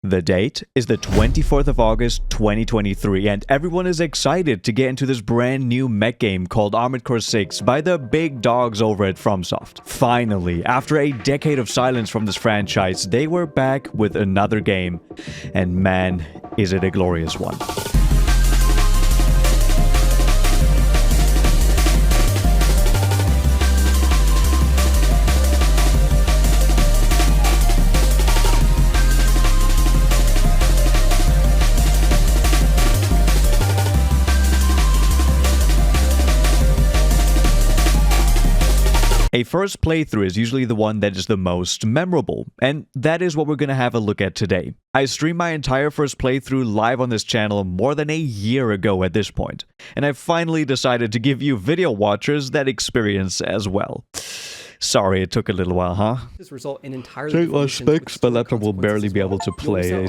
The date is the 24th of August 2023, and everyone is excited to get into this brand new mech game called Armored Core 6 by the big dogs over at FromSoft. Finally, after a decade of silence from this franchise, they were back with another game, and man, is it a glorious one. A first playthrough is usually the one that is the most memorable, and that is what we're going to have a look at today. I streamed my entire first playthrough live on this channel more than a year ago at this point, and I finally decided to give you video watchers that experience as well. Sorry, it took a little while, huh? This result in entirely Take my specs, my laptop will barely be able to play.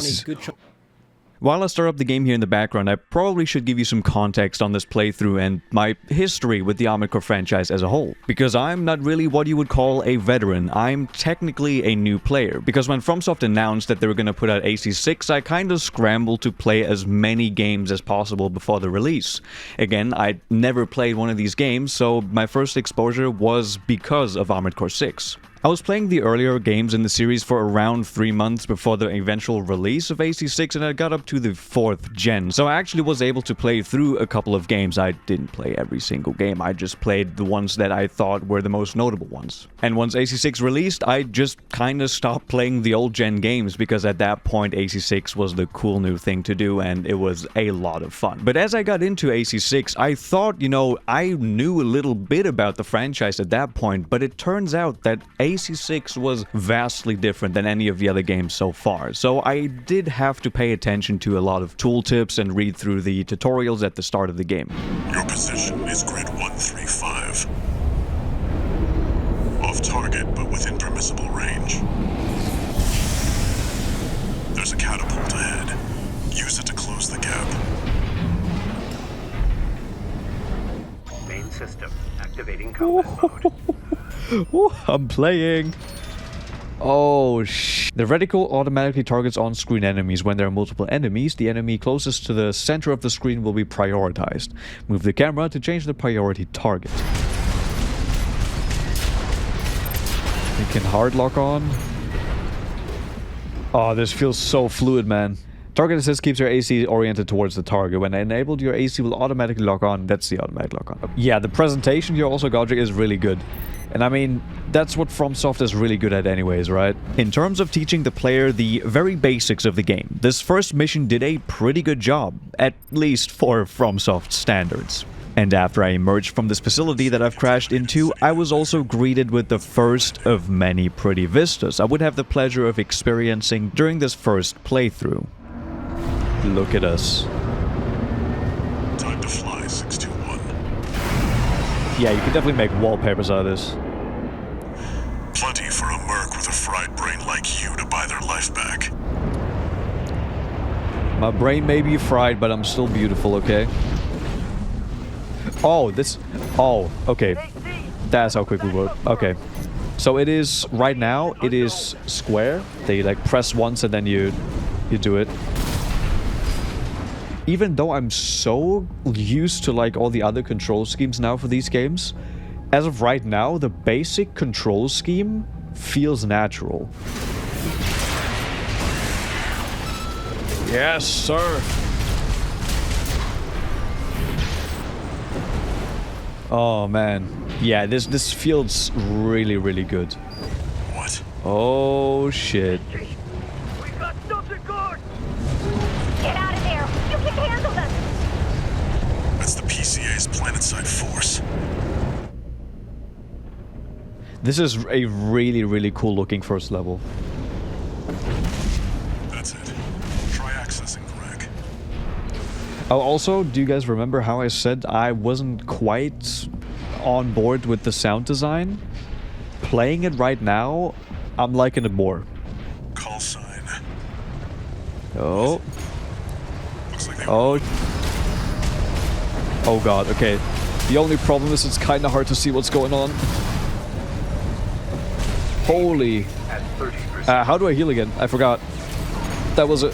While I start up the game here in the background, I probably should give you some context on this playthrough and my history with the Armored Core franchise as a whole. Because I'm not really what you would call a veteran, I'm technically a new player. Because when FromSoft announced that they were going to put out AC6, I kind of scrambled to play as many games as possible before the release. Again, I'd never played one of these games, so my first exposure was because of Armored Core 6. I was playing the earlier games in the series for around 3 months before the eventual release of AC6, and I got up to the 4th gen, so I actually was able to play through a couple of games. I didn't play every single game, I just played the ones that I thought were the most notable ones. And once AC6 released, I just kinda stopped playing the old gen games, because at that point AC6 was the cool new thing to do, and it was a lot of fun. But as I got into AC6, I thought, you know, I knew a little bit about the franchise at that point, but it turns out that AC6 was vastly different than any of the other games so far, so I did have to pay attention to a lot of tooltips and read through the tutorials at the start of the game. Your position is grid 135. Off target, but within permissible range. There's a catapult ahead. Use it to close the gap. Main system activating combat mode. Ooh, I'm playing. Oh, The reticle automatically targets on-screen enemies. When there are multiple enemies, the enemy closest to the center of the screen will be prioritized. Move the camera to change the priority target. It can hard lock on. Oh, this feels so fluid, man. Target assist keeps your AC oriented towards the target. When enabled, your AC will automatically lock on. That's the automatic lock on. Yeah, the presentation here also, Godric, is really good. And I mean, that's what FromSoft is really good at anyways, right? In terms of teaching the player the very basics of the game, this first mission did a pretty good job, at least for FromSoft standards. And after I emerged from this facility that I've crashed into, I was also greeted with the first of many pretty vistas I would have the pleasure of experiencing during this first playthrough. Look at us. Time to fly, 621. Yeah, you can definitely make wallpapers out of this. Plenty for a merc with a fried brain like you to buy their life back. My brain may be fried, but I'm still beautiful, okay? Oh, this... Oh, okay. That's how quick we work. Okay. So it is... Right now, it is square. They, like, press once and then you do it. Even though I'm so used to, like, all the other control schemes now for these games, as of right now, the basic control scheme feels natural. Yes, sir! Oh, man. Yeah, this feels really, really good. What? Oh, shit. We got something good! Get out of there! You can handle them! That's the PCA's planetside force. This is a really, really cool looking first level. That's it. Try accessing the rack. Oh, also, do you guys remember how I said I wasn't quite on board with the sound design? Playing it right now, I'm liking it more. Call sign. Oh. Looks like they Oh. Oh god, okay. The only problem is it's kind of hard to see what's going on. Holy. At 30%. How do I heal again? I forgot. that was it.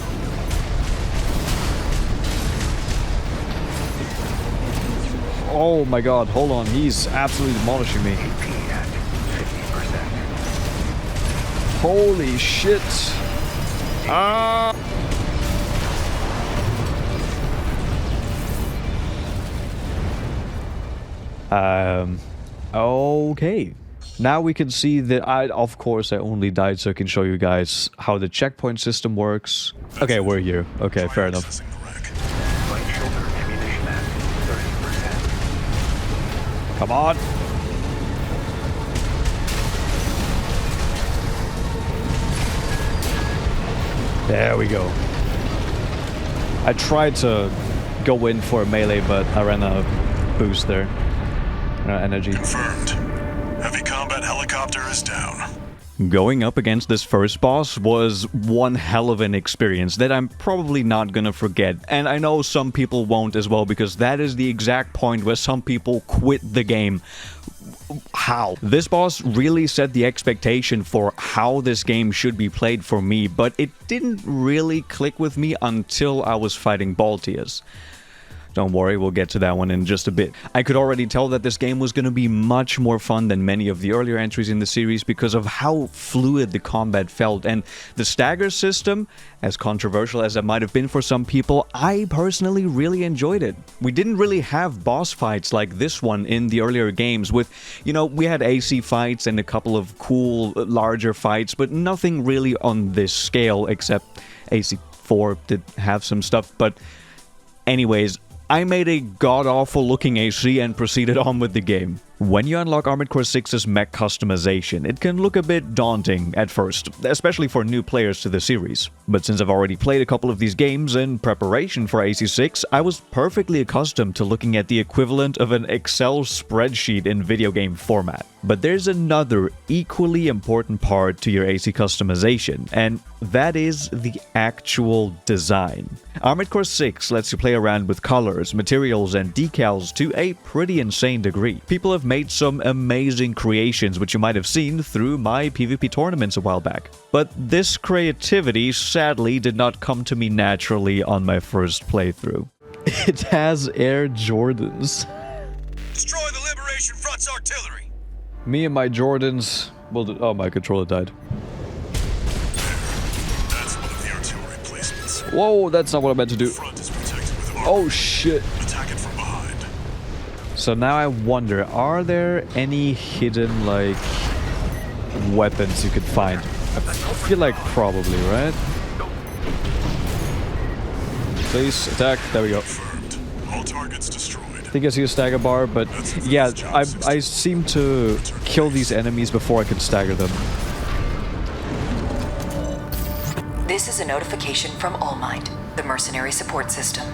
Oh my god, hold on, he's absolutely demolishing me. AP at 50%. Holy shit. Ah! Okay. Now we can see that of course, I only died so I can show you guys how the checkpoint system works. Okay, we're here. Okay, fair enough. Accessing the rack. Right shoulder ammunition at 30%. Come on. There we go. I tried to go in for a melee, but I ran out of boost there. Energy. Confirmed. Heavy combat helicopter is down. Going up against this first boss was one hell of an experience that I'm probably not gonna forget, and I know some people won't as well, because that is the exact point where some people quit the game. How? This boss really set the expectation for how this game should be played for me, but it didn't really click with me until I was fighting Balteus. Don't worry, we'll get to that one in just a bit. I could already tell that this game was going to be much more fun than many of the earlier entries in the series because of how fluid the combat felt, and the stagger system, as controversial as it might have been for some people, I personally really enjoyed it. We didn't really have boss fights like this one in the earlier games with, you know, we had AC fights and a couple of cool, larger fights, but nothing really on this scale except AC4 did have some stuff, but anyways, I made a god-awful looking AC and proceeded on with the game. When you unlock Armored Core 6's mech customization, it can look a bit daunting at first, especially for new players to the series. But since I've already played a couple of these games in preparation for AC6, I was perfectly accustomed to looking at the equivalent of an Excel spreadsheet in video game format. But there's another equally important part to your AC customization, and that is the actual design. Armored Core 6 lets you play around with colors, materials, and decals to a pretty insane degree. People have made some amazing creations which you might have seen through my PvP tournaments a while back. But this creativity sadly did not come to me naturally on my first playthrough. It has Air Jordans. Destroy the Liberation Front's artillery. Me and my Jordans... Well, oh, my controller died. That's one of the artillery placements. Whoa, that's not what I meant to do. Front is protected with armor. Oh, shit. Attack it from behind. So now I wonder, are there any hidden, like, weapons you could find? I feel like probably, right? Please, attack. There we go. Confirmed. All targets destroyed. I think I see a stagger bar, but yeah, I seem to kill these enemies before I can stagger them. This is a notification from All Might, the mercenary support system.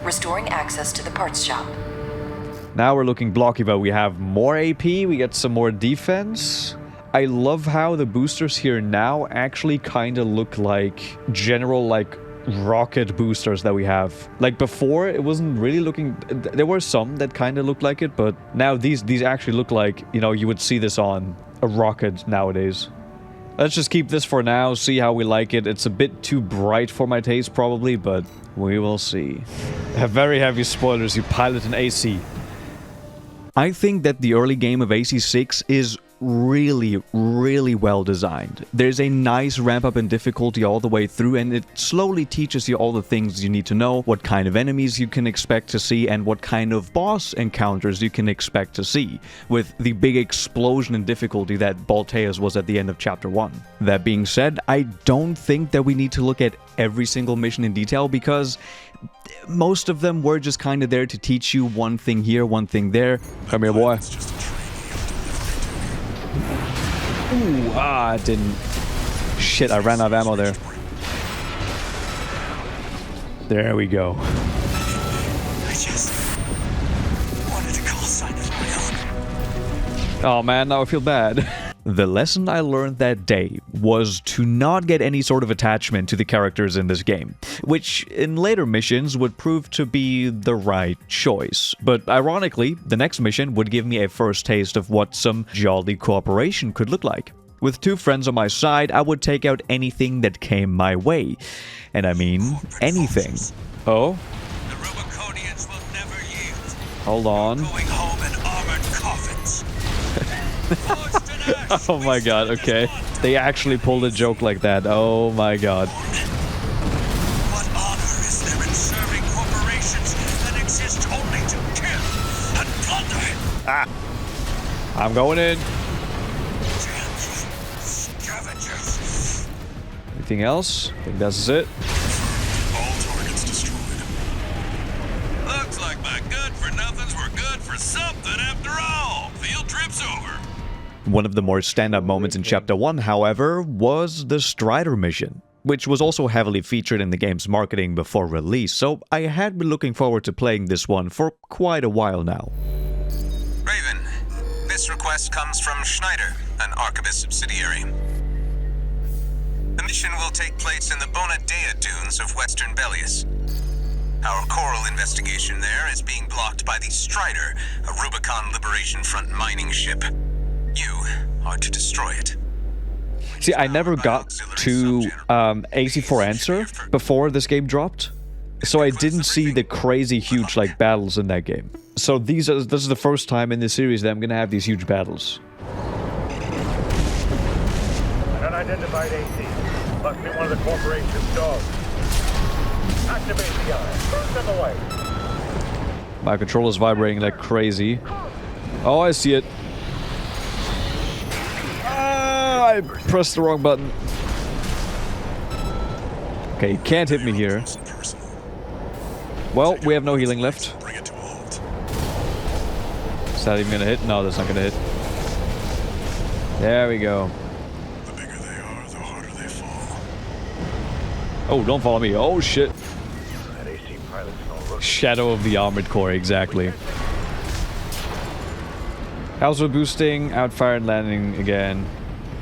Restoring access to the parts shop. Now we're looking blocky, but we have more AP, we get some more defense. I love how the boosters here now actually kind of look like general, like, rocket boosters that we have. Like before, it wasn't really looking... There were some that kind of looked like it, but now these actually look like, you know, you would see this on a rocket nowadays. Let's just keep this for now, see how we like it. It's a bit too bright for my taste probably, but we will see. Very heavy spoilers, you pilot an AC. I think that the early game of AC6 is really, really well designed. There's a nice ramp up in difficulty all the way through, and it slowly teaches you all the things you need to know, what kind of enemies you can expect to see, and what kind of boss encounters you can expect to see, with the big explosion in difficulty that Balteus was at the end of Chapter 1. That being said, I don't think that we need to look at every single mission in detail, because most of them were just kind of there to teach you one thing here, one thing there. Come here, boy. Ooh, I didn't... Shit, I ran out of ammo there. There we go. I just wanted to call sign of my own. Oh man, now I feel bad. The lesson I learned that day was to not get any sort of attachment to the characters in this game, which in later missions would prove to be the right choice. But ironically, the next mission would give me a first taste of what some jolly cooperation could look like. With 2 friends on my side, I would take out anything that came my way. And I mean, anything. Oh? The Rubiconians will never yield. Hold on. Going home in armored coffins. Oh my god, okay. They actually pulled a joke like that. Oh my god. What honor is there in serving corporations that exist only to kill and plunder? Ah. I'm going in. Damn scavengers. Anything else? I think this is it. All targets destroyed. Looks like my good-for-nothings were good for something after all. Field trip's over. One of the more stand-up moments in Chapter 1, however, was the Strider mission, which was also heavily featured in the game's marketing before release, so I had been looking forward to playing this one for quite a while now. Raven, this request comes from Schneider, an Archibus subsidiary. The mission will take place in the Bonadea dunes of Western Bellius. Our coral investigation there is being blocked by the Strider, a Rubicon Liberation Front mining ship. You are to destroy it. See, I never got to AC4 Answer before this game dropped, so I didn't see the crazy huge like battles in that game. So this is the first time in this series that I'm gonna have these huge battles. An unidentified AC. Must be one of the corporation's dogs. Activate the eye. Burn them away. My controller's vibrating like crazy. Oh, I see it. I pressed the wrong button. Okay, you can't hit me here. Well, we have no healing left. Bring it to a halt. Is that even gonna hit? No, that's not gonna hit. There we go. The bigger they are, the harder they fall. Oh, don't follow me. Oh, shit. That AC pilot's no rookie. Shadow of the Armored Core, exactly. Also boosting, outfire and landing again.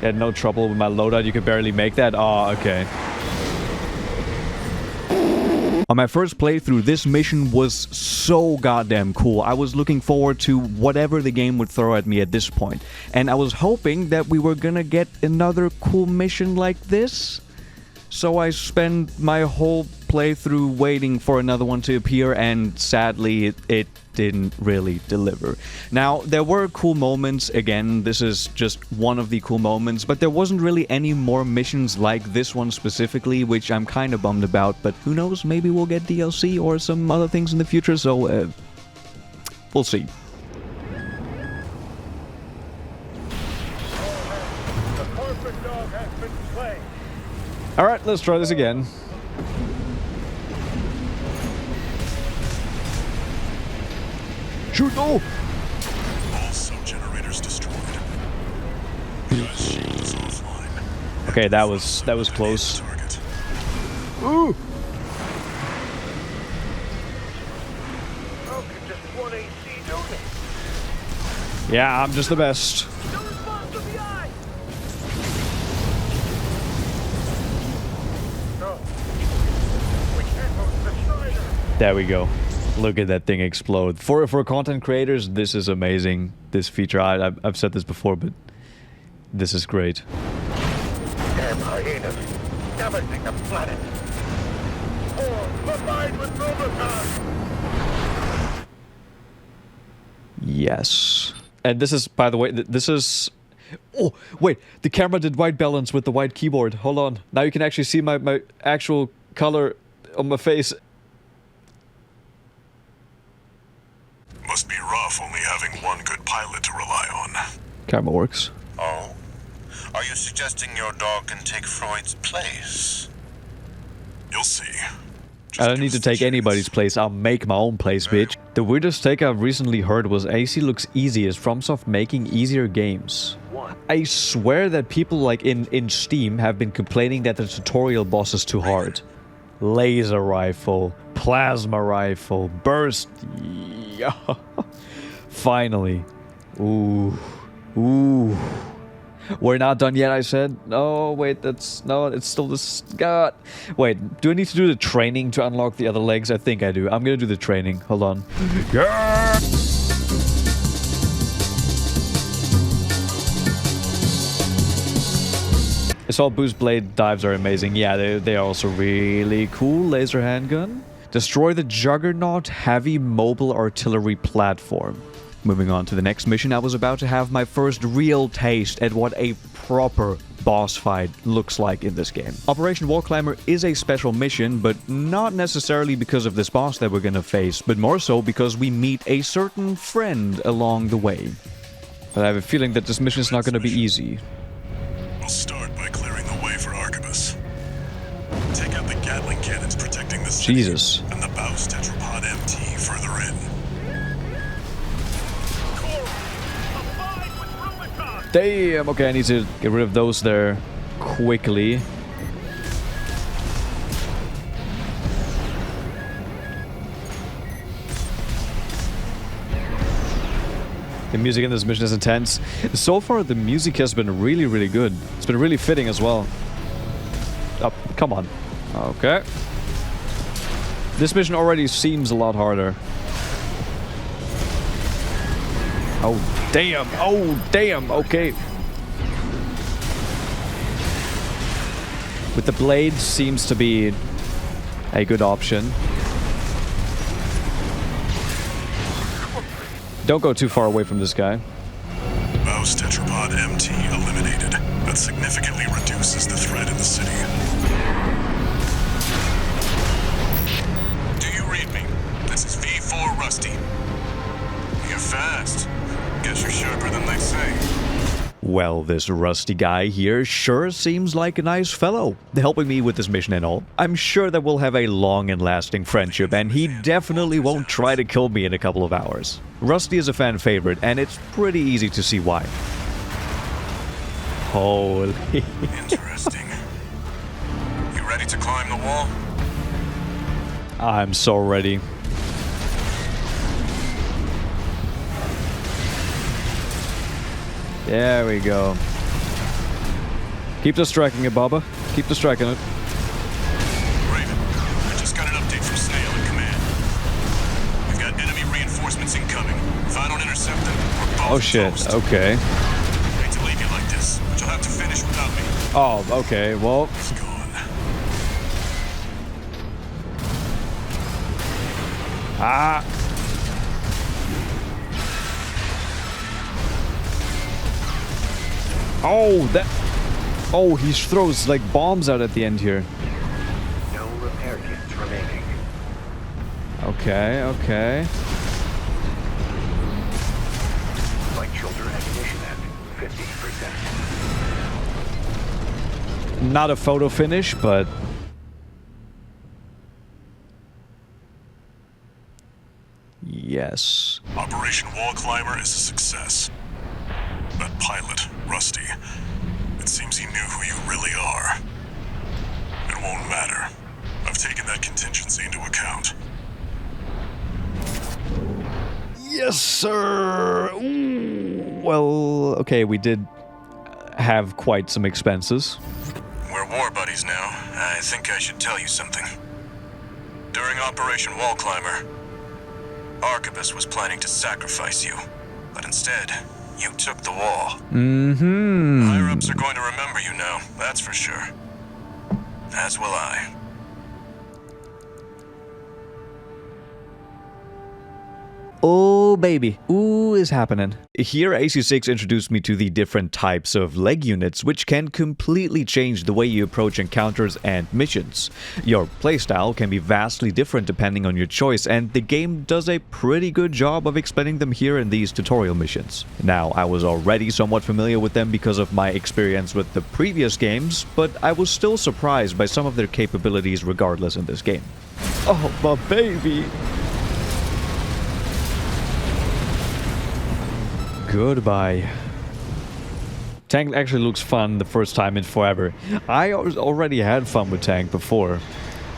Had no trouble with my loadout, you could barely make that. Oh, okay. On my first playthrough, this mission was so goddamn cool. I was looking forward to whatever the game would throw at me at this point. And I was hoping that we were gonna get another cool mission like this. So I spent my whole playthrough waiting for another one to appear, and sadly it didn't really deliver. Now, there were cool moments. Again, this is just one of the cool moments, but there wasn't really any more missions like this one specifically, which I'm kind of bummed about, but who knows, maybe we'll get DLC or some other things in the future, so we'll see. The corporate dog has been slain. Alright, let's try this again. Shoot, no! All sub-generators destroyed. Guy's shield is offline. Okay, that was close. Target. Ooh! How could just one AC do this? Yeah, I'm just the best. No response to the eye. No. We can't host the Schneider. There we go. Look at that thing explode. For content creators, this is amazing. This feature, I've said this before, but this is great. Damn hyenas. Damaging the planet. Or combined with Rubicon. Yes. And this is, by the way, this is... Oh, wait. The camera did white balance with the white keyboard. Hold on. Now you can actually see my actual color on my face. Must be rough only having one good pilot to rely on. Camera works. Oh? Are you suggesting your dog can take Freud's place? You'll see. I don't need to take anybody's place, I'll make my own place, bitch. The weirdest take I've recently heard was AC looks easy as FromSoft making easier games. I swear that people like in Steam have been complaining that the tutorial boss is too hard. Laser rifle, plasma rifle, burst. Yeah. Finally. Ooh. Ooh. We're not done yet, I said. No, wait, that's... No, it's still this... God. Wait, do I need to do the training to unlock the other legs? I think I do. I'm gonna do the training. Hold on. Yeah! Assault boost blade dives are amazing. Yeah, they are also really cool. Laser handgun. Destroy the Juggernaut heavy mobile artillery platform. Moving on to the next mission, I was about to have my first real taste at what a proper boss fight looks like in this game. Operation Wall Climber is a special mission, but not necessarily because of this boss that we're gonna face, but more so because we meet a certain friend along the way. But I have a feeling that this mission is not gonna be easy. We'll start by clearing the way for Arquebus. Take out the Gatling cannons protecting the city. Jesus. And the Baus Tetrapod MT further in. Damn, okay, I need to get rid of those there quickly. The music in this mission is intense. So far, the music has been really, really good. It's been really fitting as well. Oh, come on. Okay. This mission already seems a lot harder. Oh, damn. Oh, damn. Okay. With the blade seems to be a good option. Don't go too far away from this guy. Baus Tetrapod MT eliminated. That significantly reduces the threat in the city. Do you read me? This is V4 Rusty. You're fast. Guess you're sharper than they say. Well, this Rusty guy here sure seems like a nice fellow, helping me with this mission and all. I'm sure that we'll have a long and lasting friendship, and he definitely won't try to kill me in a couple of hours. Rusty is a fan favorite, and it's pretty easy to see why. Holy... Interesting. You ready to climb the wall? I'm so ready. There we go. Keep distracting it, Baba. Keep distracting it. Raven, I just got an update from Snail in command. We've got enemy reinforcements incoming. If I don't intercept them, we're both Oh shit, toast. okay. Hate to leave you like this, but you'll have to finish without me. Oh, okay, well... He's gone. Ah! Oh, that... Oh, he throws, like, bombs out at the end here. No repair kits remaining. Okay, okay. Light shoulder ammunition at 50%. Not a photo finish, but... Yes. Operation Wall Climber is a success. That pilot, Rusty, it seems he knew who you really are. It won't matter. I've taken that contingency into account. Yes, sir! Ooh. Well, okay, we did have quite some expenses. We're war buddies now. I think I should tell you something. During Operation Wall Climber, Arquebus was planning to sacrifice you, but instead, you took the wall. Mm-hmm. Higher-ups are going to remember you now, that's for sure. As will I. Oh, baby. Ooh is happening. Here, AC6 introduced me to the different types of leg units, which can completely change the way you approach encounters and missions. Your playstyle can be vastly different depending on your choice, and the game does a pretty good job of explaining them here in these tutorial missions. Now, I was already somewhat familiar with them because of my experience with the previous games, but I was still surprised by some of their capabilities regardless in this game. Oh, my baby! Goodbye. Tank actually looks fun the first time in forever. I already had fun with Tank before.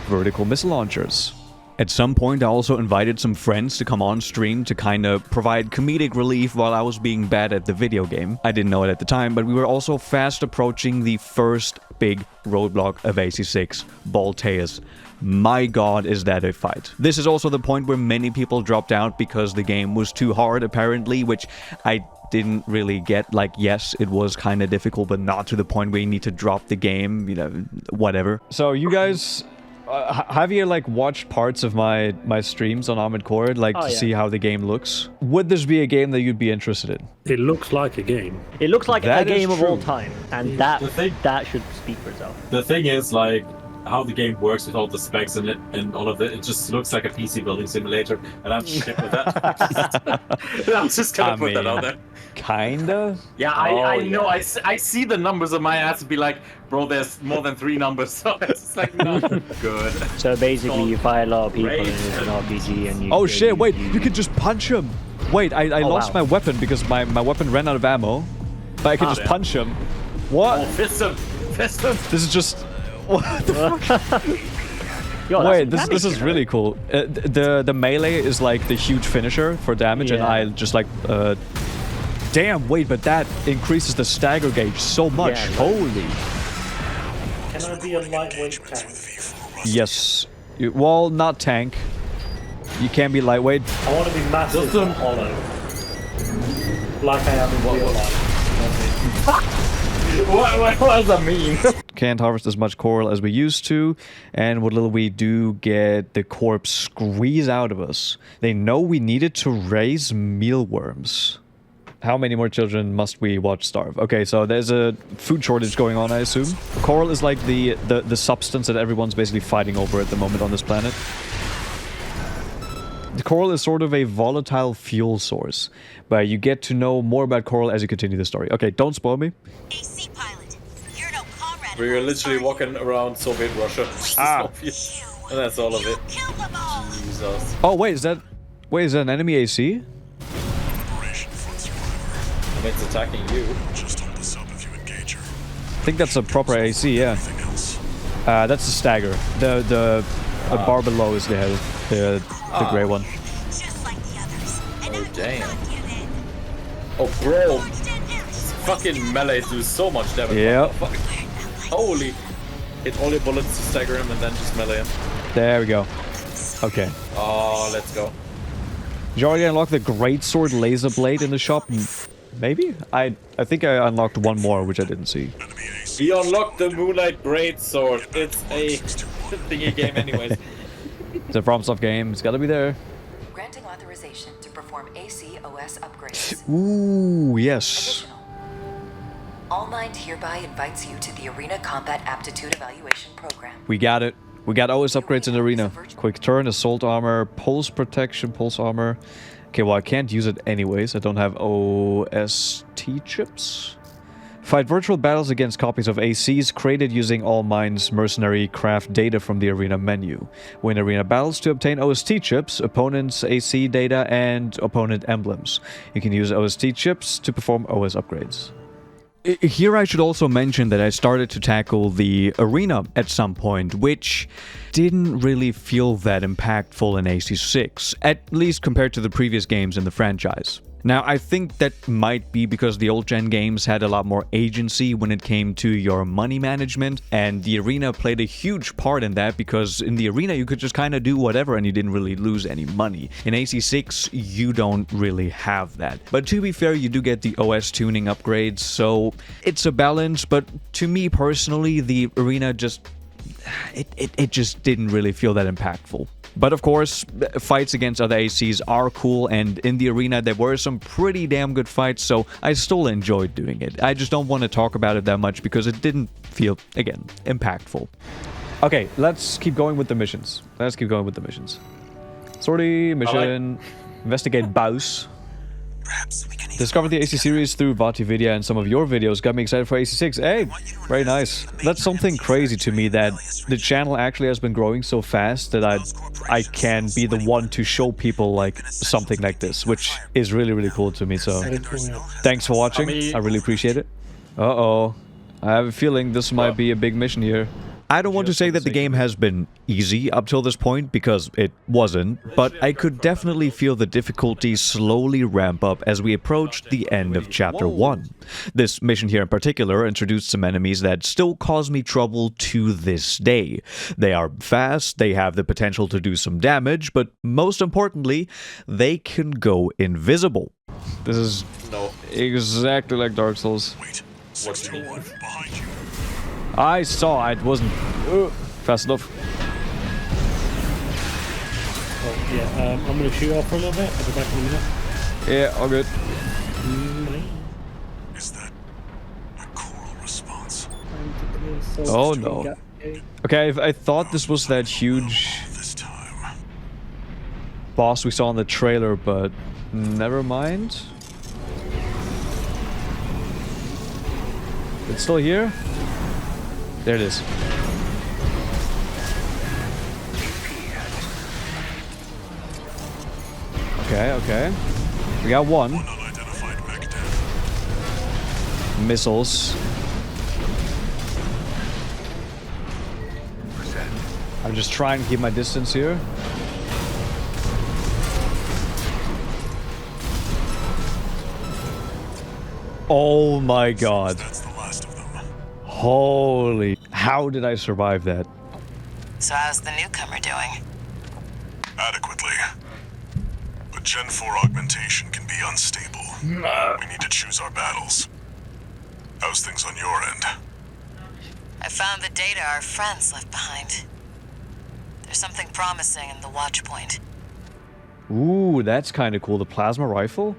Vertical missile launchers. At some point, I also invited some friends to come on stream to kind of provide comedic relief while I was being bad at the video game. I didn't know it at the time, but we were also fast approaching the first big roadblock of AC6, Balteus. My god, is that a fight. This is also the point where many people dropped out because the game was too hard, apparently, which I didn't really get. Like, yes, it was kind of difficult, but not to the point where you need to drop the game, you know, whatever. So you guys... have you like watched parts of my streams on Armored Core, like to see how the game looks? Would this be a game that you'd be interested in? It looks like a game. It looks like That a game is of all true. time, and that should speak for itself. The thing is, like, how the game works with all the specs in it and all of it, it just looks like a PC building simulator, and I'm shit with that. I'm just gonna put that out there. Kinda? Yeah, I know. I see the numbers on my ass and be like, bro, there's more than 3 numbers, so it's just like, no, good. So basically, you fight a lot of people and it's an RPG, and you... Oh shit, wait, you can just punch him! Wait, I lost my weapon because my weapon ran out of ammo, but I can just punch him. What? Oh, fist him! Fist him! This is just... What the fuck? Yo, wait, this is really cool. The melee is like the huge finisher for damage, and I just like... damn, wait, but that increases the stagger gauge so much. Yeah, Holy. Can I be a lightweight tank? Yes. Well, not tank. You can be lightweight. I want to be massive and hollow. Like I am in real life. What does that mean? Can't harvest as much coral as we used to, and what little we do get the corpse squeeze out of us. They know we needed to raise mealworms. How many more children must we watch starve? Okay, so there's a food shortage going on, I assume. Coral is like the substance that everyone's basically fighting over at the moment on this planet. The coral is sort of a volatile fuel source, but you get to know more about coral as you continue the story. Okay, don't spoil me. AC pilot, you're no comrade. We were literally walking around Soviet Russia. And that's all of it. Kill them all. Jesus. Oh, wait, is that an enemy AC? And it's attacking you. Just hold this up if you engage her. I think that's a proper AC, yeah. Anything else? That's the stagger. The bar below is the grey one. Just like the others. And Oh, I'm damn. not giving. Oh, bro. Distance. Fucking melees do so much damage. Yep. Holy. Hit all your bullets to stagger him and then just melee him. There we go. Okay. Oh, let's go. Did you already unlock the greatsword laser blade in the shop? Maybe? I think I unlocked one more, which I didn't see. Enemy AC. We unlocked the Moonlight Greatsword. It's a thingy game anyways. It's a FromSoft game. It's gotta be there. Granting authorization to perform AC OS upgrades. Ooh, yes. Additional. Allmind hereby invites you to the Arena Combat Aptitude Evaluation Program. We got it. We got OS upgrades in the arena. Quick turn, assault armor, pulse protection, pulse armor. Okay, well, I can't use it anyways. I don't have OST chips. Fight virtual battles against copies of ACs created using Allmind's mercenary craft data from the arena menu. Win arena battles to obtain OST chips, opponents' AC data, and opponent emblems. You can use OST chips to perform OS upgrades. Here I should also mention that I started to tackle the arena at some point, which didn't really feel that impactful in AC6, at least compared to the previous games in the franchise. Now, I think that might be because the old-gen games had a lot more agency when it came to your money management, and the arena played a huge part in that because in the arena you could just kind of do whatever and you didn't really lose any money. In AC6, you don't really have that. But to be fair, you do get the OS tuning upgrades, so it's a balance, but to me personally, the arena just... It just didn't really feel that impactful. But of course, fights against other ACs are cool, and in the arena there were some pretty damn good fights, so I still enjoyed doing it. I just don't want to talk about it that much because it didn't feel, again, impactful. Okay, let's keep going with the missions. Sortie, mission, investigate Baus. Perhaps we can Discovered the AC series through VatiVidya, and some of your videos got me excited for AC6. Hey, very nice. That's something crazy to me, that the channel actually has been growing so fast that I can be the one to show people like something like this, which is really, really cool to me. So thanks for watching. I really appreciate it. Uh-oh. I have a feeling this might be a big mission here. I don't want to say that the game has been easy up till this point, because it wasn't, but I could definitely feel the difficulty slowly ramp up as we approached the end of Chapter 1. This mission here in particular introduced some enemies that still cause me trouble to this day. They are fast, they have the potential to do some damage, but most importantly, they can go invisible. This is exactly like Dark Souls. Wait, 61 behind you. I saw it wasn't fast enough. Oh, yeah, I'm going to shoot off for a little bit. I'll be back in a minute. Yeah, all good. Is that a choral response? Oh no. Okay, I thought this was that huge This time. boss we saw in the trailer, but never mind. It's still here? There it is. Okay, okay. We got one. Unidentified mech dead. Missiles. I'm just trying to keep my distance here. Oh my god. That's the last of them. Holy. How did I survive that? So how's the newcomer doing? Adequately. But Gen 4 augmentation can be unstable. We need to choose our battles. How's things on your end? I found the data our friends left behind. There's something promising in the watch point. Ooh, that's kind of cool. The plasma rifle?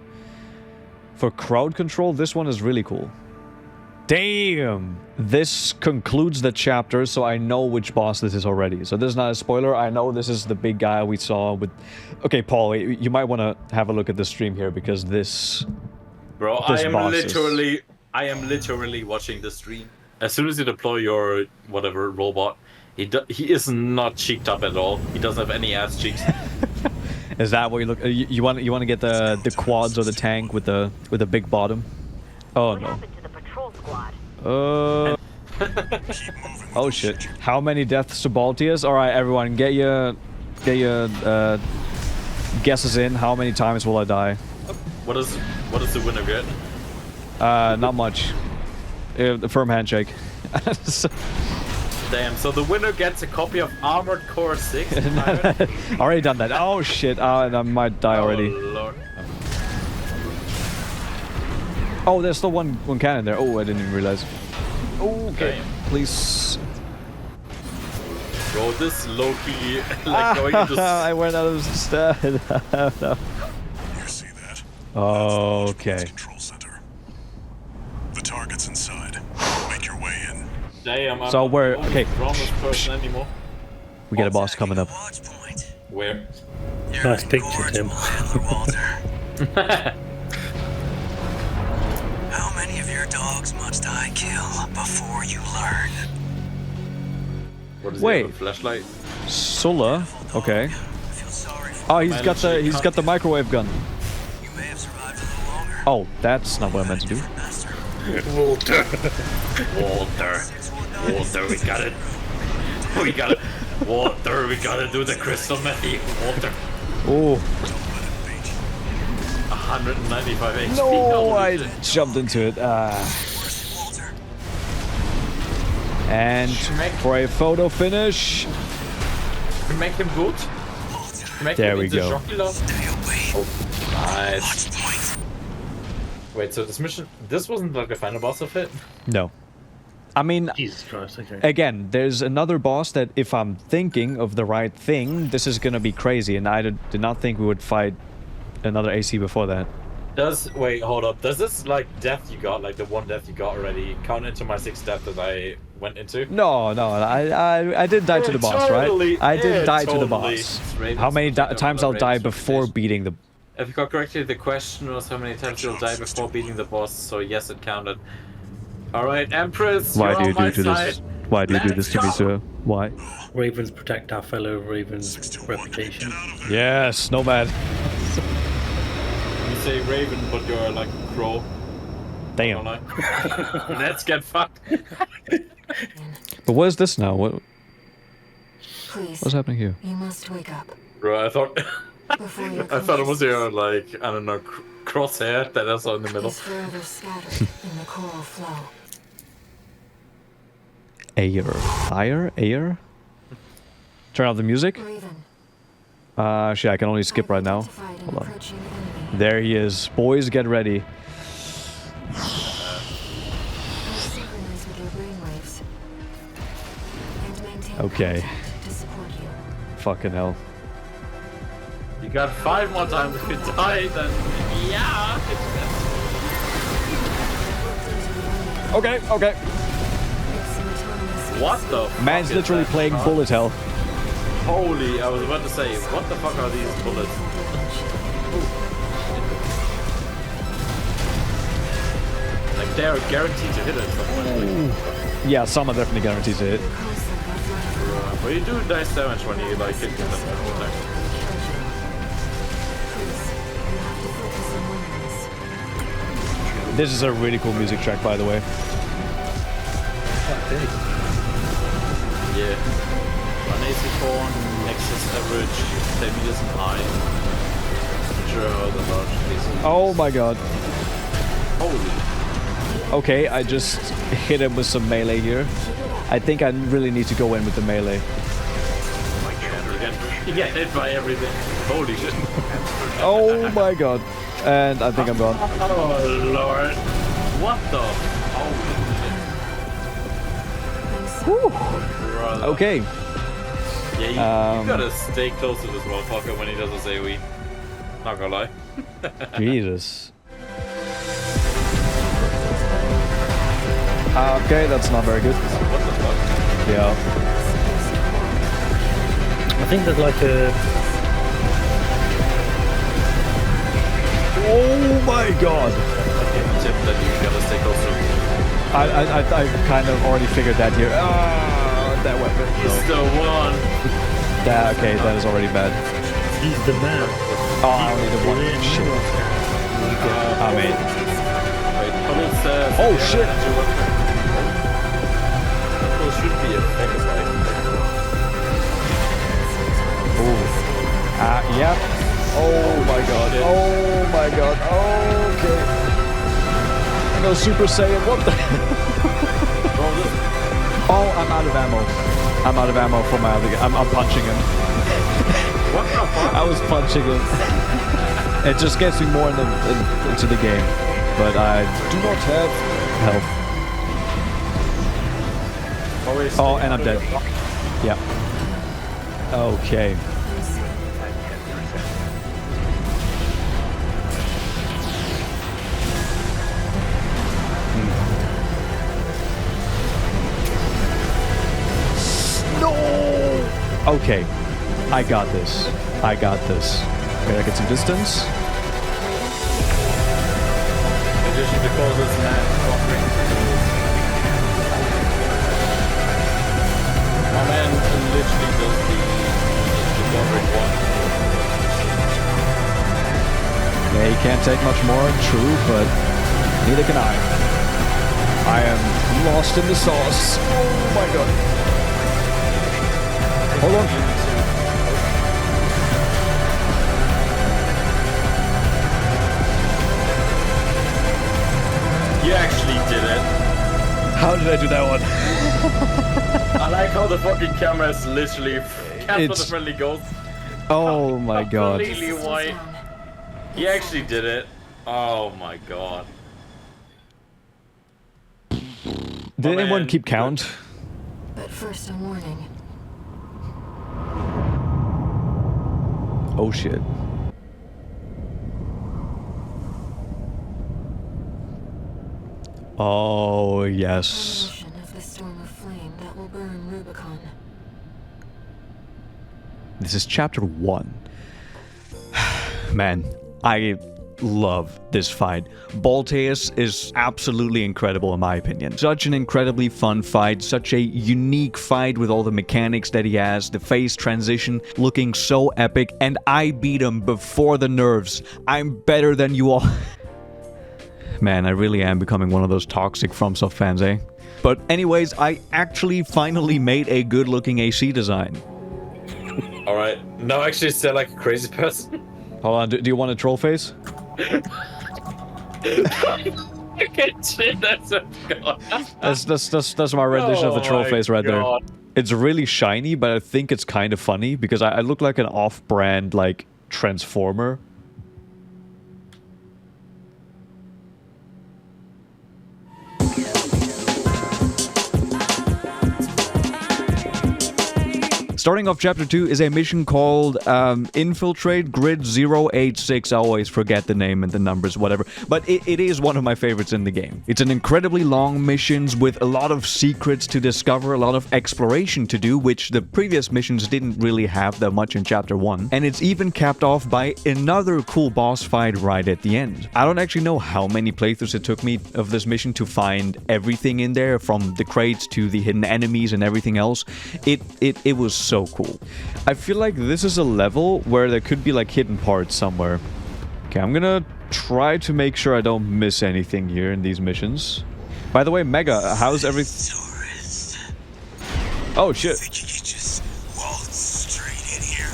For crowd control, this one is really cool. Damn! This concludes the chapter, so I know which boss this is already. So this is not a spoiler. I know this is the big guy we saw with... Okay, Paul, you might want to have a look at the stream here, because this... Bro, this I am boss is- literally watching the stream. As soon as you deploy your whatever robot, he is not cheeked up at all. He doesn't have any ass cheeks. Is that what you look... You want to get the quads or the tank with the big bottom? Oh, no. Oh shit. How many deaths to Balteus? Alright, everyone, get your guesses in. How many times will I die? What does the winner get? Not much. The firm handshake. Damn, so the winner gets a copy of Armored Core 6. Already done that. Oh shit, I might die already. Oh, Lord. Oh, there's still one cannon there. Oh, I didn't even realize. Okay, Damn. please. Bro, this low-key, like going into... I went out of stuff. You see that? Okay. Control center. The target's inside. Make your way in. Damn, I'm So not we're- the only okay. strongest person anymore. We get a boss coming up. Where? Nice picture, Tim. How many of your dogs must I kill before you learn? What is Wait. it, a flashlight? Sulla. Okay. Feel sorry for Oh, he's got the microwave gun. you. May have survived a little longer. Oh, that's not what I meant to do. Master. Walter, we got it. We got it. Walter, we gotta do the crystal meth. Walter. Oh. 195 HP. No, Holy I shit. jumped into it. Walter. And for a photo finish. Make him good. Make There him we into go. Jockula. Stay away. Oh, nice. Watch point. Wait, so this mission, this wasn't like the final boss of it? No. I mean, Jesus Christ, okay. again, there's another boss that if I'm thinking of the right thing, this is gonna be crazy, and I did not think we would fight another AC before that. Wait, hold up. Does this, like, death you got, like the one death you got already, count into my 6th death that I went into? No, I did die to the boss, right? I did die to the boss. How many times I'll die before beating the... If you got correctly, the question was how many times you'll die before beating the boss, so yes, it counted. Alright, Empress, Why you're do you on my do this? side. Why do you do Let's this to me, go. sir? Why? Ravens protect our fellow Ravens' reputation. Yes, nomad. You say Raven, but you're like Crow. Damn. Let's get fucked. But what is this now? Please. What's happening here? You must wake up. Bro, I thought Before you I thought it was your like I don't know crosshair that I saw in the middle. Is forever scattered in the coral flow. Air? Turn off the music? Raven. Shit, I can only skip right now. Identified an Hold on. approaching enemy. There he is. Boys, get ready. Synchronize with your brainwaves. And maintain Okay. contact to support you. Fucking hell. You got 5 more times if you die, then yeah. Okay. It's an autonomous What the? Man's fuck is literally that, playing huh? bullet hell. Holy! I was about to say, what the fuck are these bullets? Like they're guaranteed to hit at some point. Yeah, some are definitely guaranteed to hit. But you do nice damage when you like hit them. This is a really cool music track, by the way. Yeah. On AC4, Nexus average 10 meters and high. Sure, the large AC. Oh my god. Holy. Okay, I just hit him with some melee here. I think I really need to go in with the melee. You get hit by everything. Holy shit. Oh my god. And I think I'm gone. Oh lord. What the? Holy. Okay. Yeah, you gotta stay close to this motherfucker when he doesn't say we. Not gonna lie. Jesus. Okay, that's not very good. What the fuck? Yeah. I think there's like a... Oh my god. Tip that you gotta stay close to. I kind of already figured that here. Ah, that weapon. He's the one. That, okay, that is already bad. He's the man. Oh, I only did one. Shit. Oh, mate. Wait, Oh, shit. There should be a famous guy. Ooh. Yeah. Oh my god. Oh my god. Okay. I go Super Saiyan. What the? Oh, I'm out of ammo. I'm out of ammo for my other guy. I'm punching him. What the fuck? I was punching him. It just gets me more into the game. But I do not have health. Oh, and I'm dead. Yeah. Okay. No! Okay. I got this. I got this. Okay, I get some distance. In addition to call this man offering my man literally does the wandering one. Yeah, he can't take much more, true, but neither can I. I am lost in the sauce. Oh my god. Hold on. You actually did it. How did I do that one? I like how the fucking camera is literally cancel the It's- friendly ghost. Oh my god. Completely white. He actually did it. Oh my god. Did anyone man. keep count? But first, a warning. Oh shit. Oh yes. Premonition of the storm of flame that will burn Rubicon. This is chapter 1. Man, I love this fight. Balteus is absolutely incredible in my opinion. Such an incredibly fun fight, such a unique fight with all the mechanics that he has, the phase transition looking so epic, and I beat him before the nerves. I'm better than you all. Man, I really am becoming one of those toxic FromSoft fans, eh? But anyways, I actually finally made a good-looking AC design. All right. No, actually, sound like a crazy person. Hold on, do you want a troll face? That's my rendition of the troll face right there. It's really shiny, but I think it's kind of funny because I look like an off-brand like transformer. Starting off Chapter 2 is a mission called Infiltrate Grid 086. I always forget the name and the numbers, whatever. But it is one of my favorites in the game. It's an incredibly long missions with a lot of secrets to discover, a lot of exploration to do, which the previous missions didn't really have that much in Chapter 1. And it's even capped off by another cool boss fight right at the end. I don't actually know how many playthroughs it took me of this mission to find everything in there, from the crates to the hidden enemies and everything else. It was so cool. I feel like this is a level where there could be like hidden parts somewhere. Okay, I'm gonna try to make sure I don't miss anything here in these missions. By the way, Mega, how's everything? Oh shit. Think you could just waltz straight in here?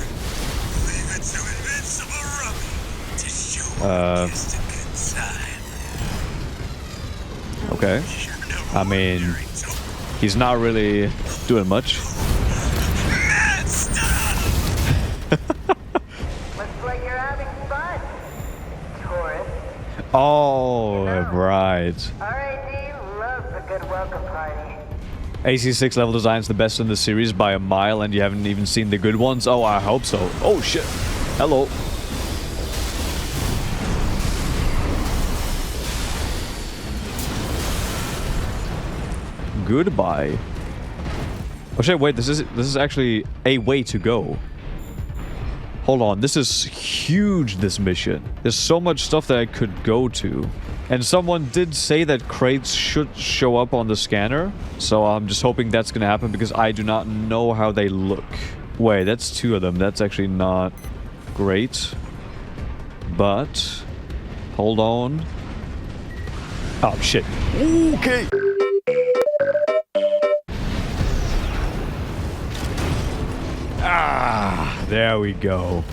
Leave it to invincible Rummy to show just a good time. Okay. I mean, he's not really doing much. Looks like you're having fun, tourist. Oh, right. RAD loves a good welcome party. AC6 level design's the best in the series by a mile, and you haven't even seen the good ones? Oh, I hope so. Oh, shit. Hello. Goodbye. Oh shit, wait, this is actually a way to go. Hold on, this is huge, this mission. There's so much stuff that I could go to. And someone did say that crates should show up on the scanner, so I'm just hoping that's gonna happen because I do not know how they look. Wait, that's 2 of them. That's actually not great. But hold on. Oh shit. Okay. Ah, there we go.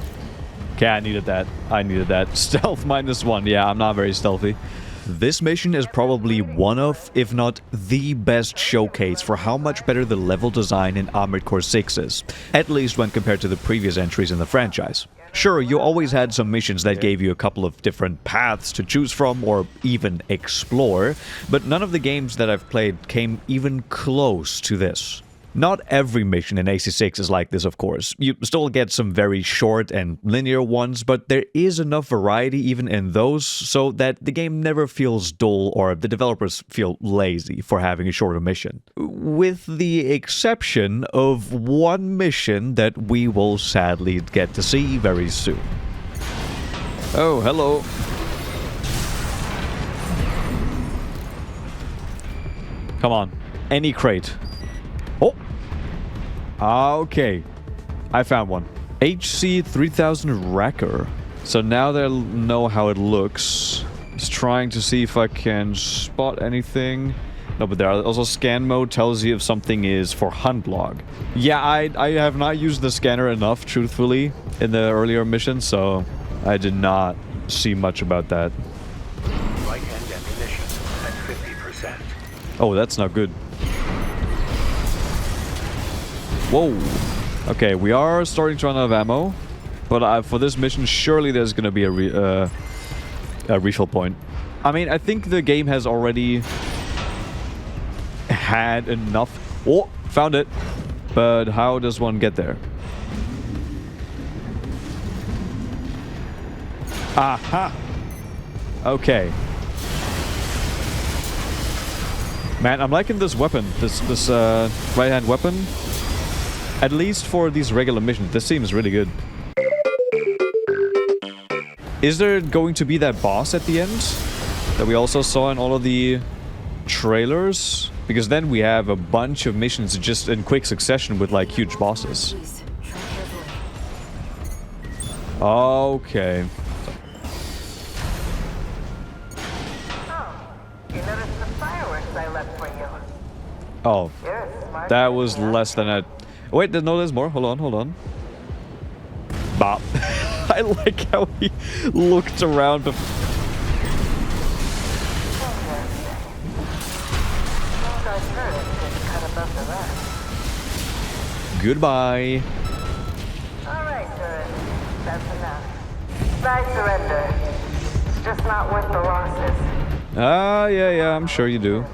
Okay, I needed that. I needed that. Stealth -1. Yeah, I'm not very stealthy. This mission is probably one of, if not the best showcase for how much better the level design in Armored Core 6 is, at least when compared to the previous entries in the franchise. Sure, you always had some missions that gave you a couple of different paths to choose from or even explore, but none of the games that I've played came even close to this. Not every mission in AC6 is like this, of course. You still get some very short and linear ones, but there is enough variety even in those so that the game never feels dull or the developers feel lazy for having a shorter mission. With the exception of one mission that we will sadly get to see very soon. Oh, hello. Come on. Any crate. Oh! Okay. I found one. HC 3000 Wrecker. So now they'll know how it looks. Just trying to see if I can spot anything. No, but there are also scan mode tells you if something is for hunt log. Yeah, I have not used the scanner enough, truthfully, in the earlier missions, so I did not see much about that. Right-hand ammunition at 50%. Oh, that's not good. Whoa. Okay, we are starting to run out of ammo. But for this mission, surely there's going to be a refill point. I mean, I think the game has already had enough... Oh, found it. But how does one get there? Aha! Okay. Man, I'm liking this weapon. This right-hand weapon. At least for these regular missions, this seems really good. Is there going to be that boss at the end that we also saw in all of the trailers? Because then we have a bunch of missions just in quick succession with like huge bosses. Okay. Oh, you noticed the fireworks I left for you. Oh, You're a smart that was person, huh? less than a... Wait, no, there's more. Hold on, hold on. Bop. I like how he looked around before. Seems our turret is cut above the rest. Goodbye. All right, turret. That's enough. I surrender. It's just not worth the losses. Yeah, I'm sure you do.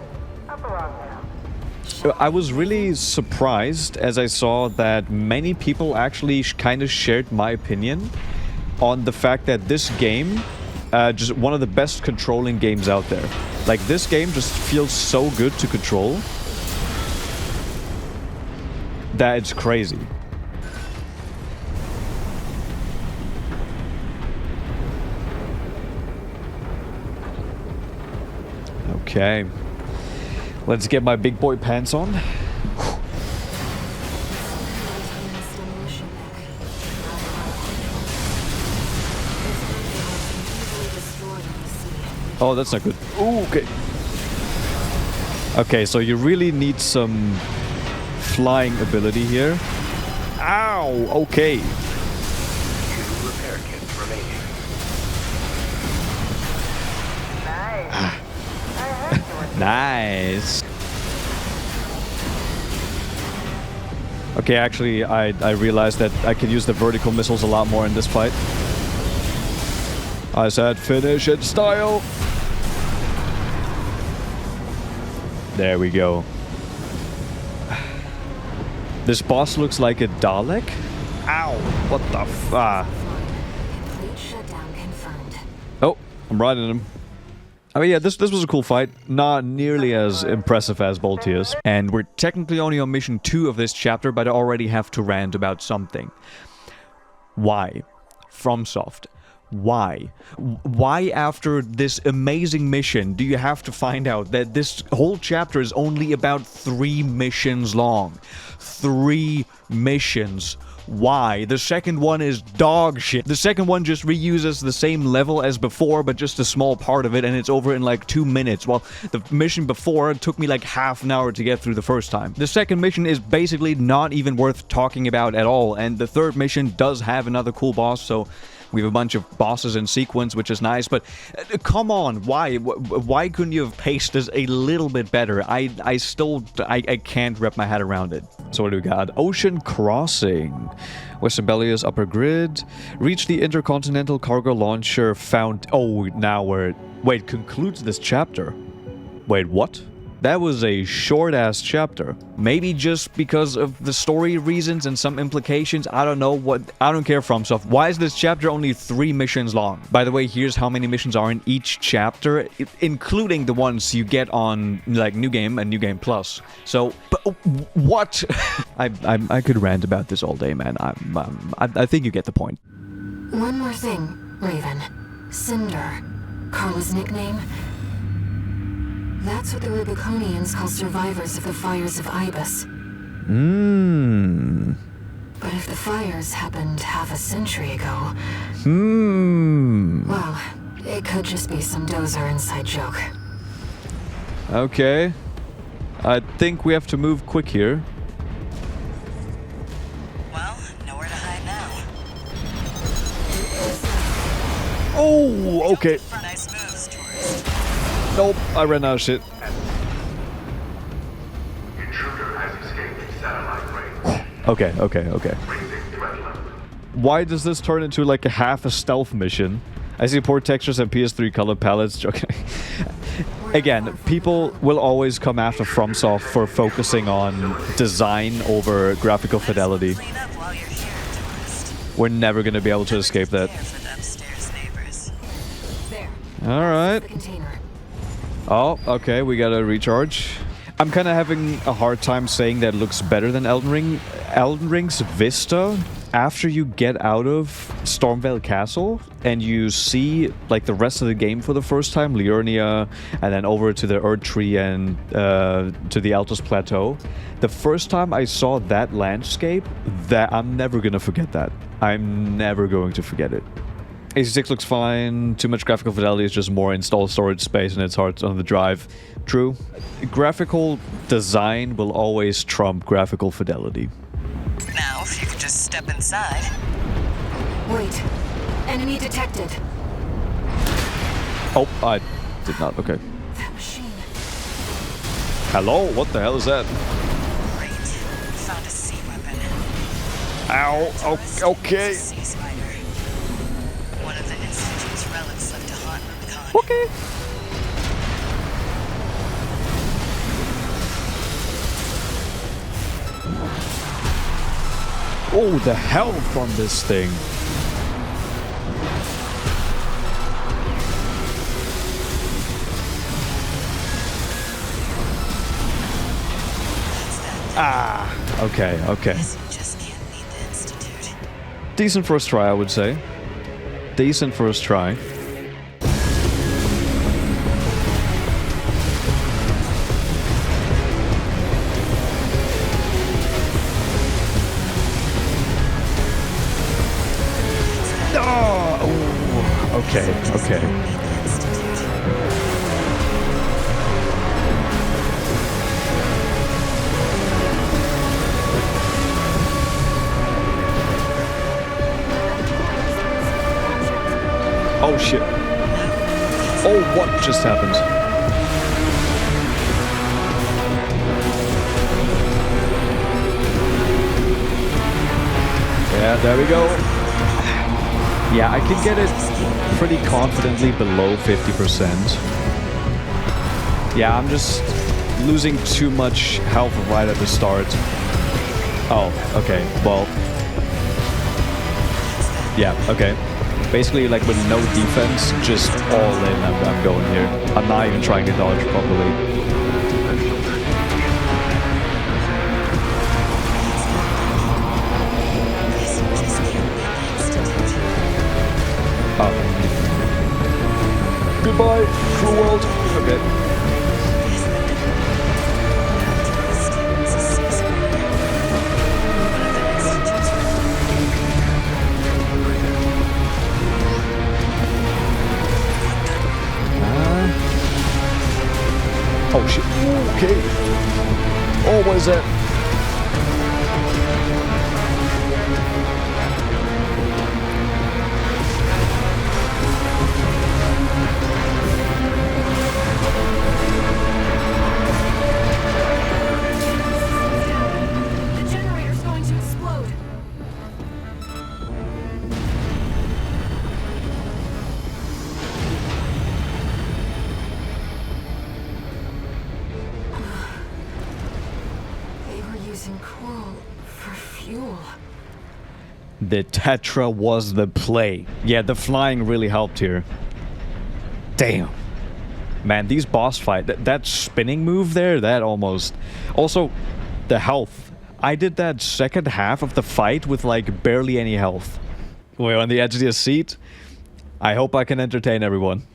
Up along now. I was really surprised as I saw that many people actually kind of shared my opinion on the fact that this game, just one of the best controlling games out there. Like, this game just feels so good to control that it's crazy. Okay. Let's get my big boy pants on. Oh, that's not good. Ooh, okay. Okay, so you really need some flying ability here. Ow! Okay. 2 repair kits remaining. Nice. I heard you were Nice. Okay, actually, I realized that I could use the vertical missiles a lot more in this fight. I said finish it style. There we go. This boss looks like a Dalek? Ow! What the f... Complete shutdown confirmed. Oh, I'm riding him. I mean, yeah, this was a cool fight. Not nearly as impressive as Balteus. And we're technically only on mission 2 of this chapter, but I already have to rant about something. Why? FromSoft. Why? Why after this amazing mission do you have to find out that this whole chapter is only about 3 missions long? 3 missions. Why? The second one is dog shit. The second one just reuses the same level as before, but just a small part of it, and it's over in like 2 minutes. While the mission before took me like half an hour to get through the first time. The second mission is basically not even worth talking about at all, and the third mission does have another cool boss, so we have a bunch of bosses in sequence, which is nice, but come on, why? Why couldn't you have paced this a little bit better? I can't wrap my head around it. So what do we got? Ocean Crossing. Western Bellius upper grid. Reach the intercontinental cargo launcher found... Oh, now we're... Wait, concludes this chapter. Wait, what? That was a short-ass chapter. Maybe just because of the story reasons and some implications. I don't know what... I don't care, FromSoft. Why is this chapter only 3 missions long? By the way, here's how many missions are in each chapter, including the ones you get on, like, New Game and New Game Plus. So, but what? I could rant about this all day, man. I think you get the point. One more thing, Raven. Cinder. Carla's nickname? That's what the Rubiconians call survivors of the fires of Ibis. But if the fires happened half a century ago... Well, it could just be some dozer inside joke. Okay. I think we have to move quick here. Well, nowhere to hide now. Oh, okay. Front ice moves, tourist. Nope, I ran out of shit. Intruder has escaped satellite range. Okay. Raising threat level. Why does this turn into like a half a stealth mission? I see poor textures and PS3 color palettes. Okay. Again, people will always come after FromSoft for focusing on design over graphical fidelity. Clean up while you're here, tourist. We're never going to be able to escape that. Care for the upstairs neighbors. There. Alright. The container. Oh, okay, we gotta recharge. I'm kind of having a hard time saying that it looks better than Elden Ring. Elden Ring's vista, after you get out of Stormveil Castle and you see like the rest of the game for the first time, Liurnia, and then over to the Earth Tree and to the Altus Plateau. The first time I saw that landscape, that I'm never gonna forget that. I'm never going to forget it. AC6 looks fine. Too much graphical fidelity is just more installed storage space and it's hard on the drive. True. Graphical design will always trump graphical fidelity. Now, if you could just step inside. Wait. Enemy detected. Oh, I did not. Okay. That machine. Hello? What the hell is that? Great. Found a sea weapon. Ow. Okay. Sea spider. One of the Institute's relics left to haunt Rubicon. Okay. Oh, the health on this thing. Okay. Guess you just can't beat the Institute. Decent first try, I would say. Decent first try. Oh, okay. Oh shit. Oh, what just happened? Yeah, there we go. Yeah, I can get it pretty confidently below 50%. Yeah, I'm just losing too much health right at the start. Oh, okay, well. Yeah, okay. Basically, like with no defense, just all in, I'm going here. I'm not even trying to dodge properly. Oh. Goodbye, cruel world. Okay. Oh shit. Okay. Oh, what is that? The generator's going to explode. Using coral for fuel. The Tetra was the play. Yeah, the flying really helped here. Damn. Man, these boss fight, that spinning move there, that almost... Also, the health. I did that second half of the fight with like barely any health. We're on the edge of the seat. I hope I can entertain everyone.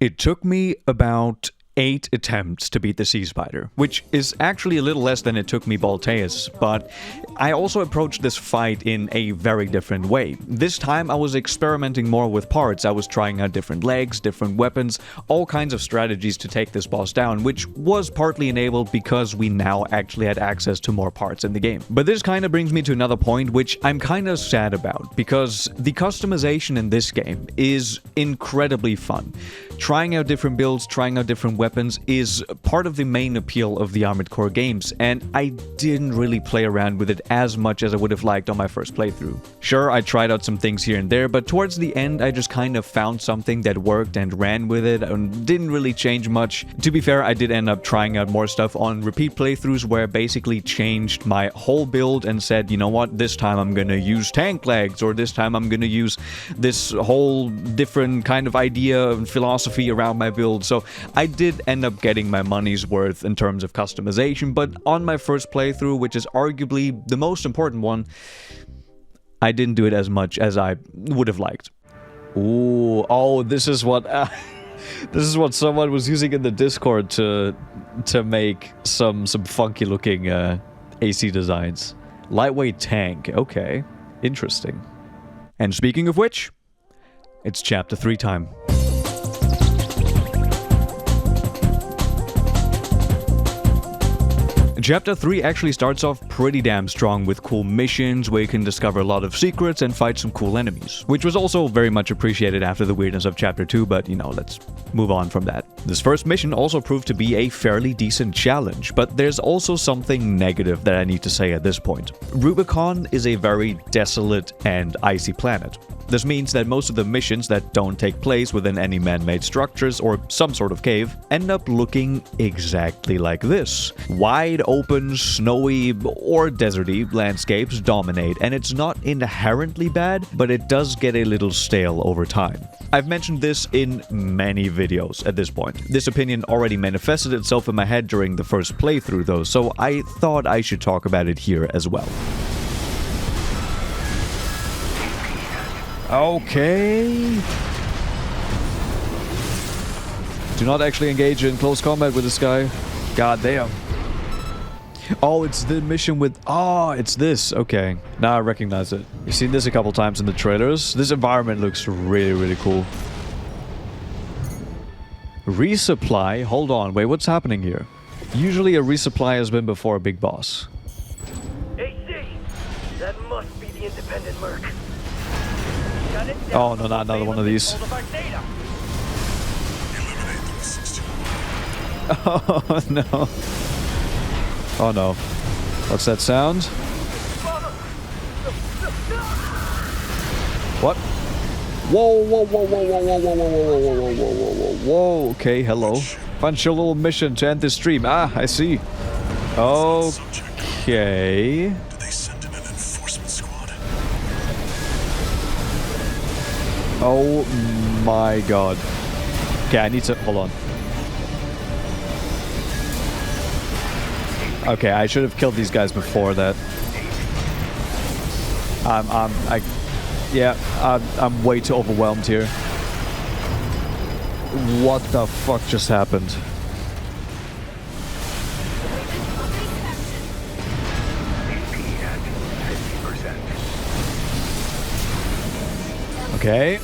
It took me about 8 attempts to beat the Sea Spider, which is actually a little less than it took me Balteus, but I also approached this fight in a very different way. This time I was experimenting more with parts. I was trying out different legs, different weapons, all kinds of strategies to take this boss down, which was partly enabled because we now actually had access to more parts in the game. But this kind of brings me to another point which I'm kind of sad about, because the customization in this game is incredibly fun. Trying out different builds, trying out different weapons is part of the main appeal of the Armored Core games, and I didn't really play around with it as much as I would have liked on my first playthrough. Sure, I tried out some things here and there, but towards the end I just kind of found something that worked and ran with it and didn't really change much. To be fair, I did end up trying out more stuff on repeat playthroughs where I basically changed my whole build and said, you know what, this time I'm gonna use tank legs, or this time I'm gonna use this whole different kind of idea and philosophy around my build. So I did end up getting my money's worth in terms of customization, but on my first playthrough, which is arguably the most important one, I didn't do it as much as I would have liked. Ooh, oh, this is what this is what someone was using in the Discord to make some funky looking AC designs. Lightweight tank, okay, interesting. And speaking of which, it's Chapter 3 time. Chapter 3 actually starts off pretty damn strong with cool missions where you can discover a lot of secrets and fight some cool enemies, which was also very much appreciated after the weirdness of Chapter 2, but you know, let's move on from that. This first mission also proved to be a fairly decent challenge, but there's also something negative that I need to say at this point. Rubicon is a very desolate and icy planet. This means that most of the missions that don't take place within any man-made structures or some sort of cave end up looking exactly like this. Wide open, snowy, or deserty landscapes dominate, and it's not inherently bad, but it does get a little stale over time. I've mentioned this in many videos at this point. This opinion already manifested itself in my head during the first playthrough though, so I thought I should talk about it here as well. Okay. Do not actually engage in close combat with this guy. God damn. Oh, it's the mission with... Oh, it's this. Okay. Now I recognize it. You've seen this a couple times in the trailers. This environment looks really, really cool. Resupply? Hold on. Wait, what's happening here? Usually a resupply has been before a big boss. AC! That must be the independent merc. Oh, no, not another one of these. Oh, no. Oh, no. What's that sound? What? Whoa, whoa, whoa, whoa, whoa, whoa, whoa, whoa, whoa, whoa, whoa, whoa, whoa, whoa. Okay, hello. Punch your little mission to end this stream. Ah, I see. Okay. Oh my god. Okay, I need to... Hold on. Okay, I should have killed these guys before that. I'm way too overwhelmed here. What the fuck just happened? Okay.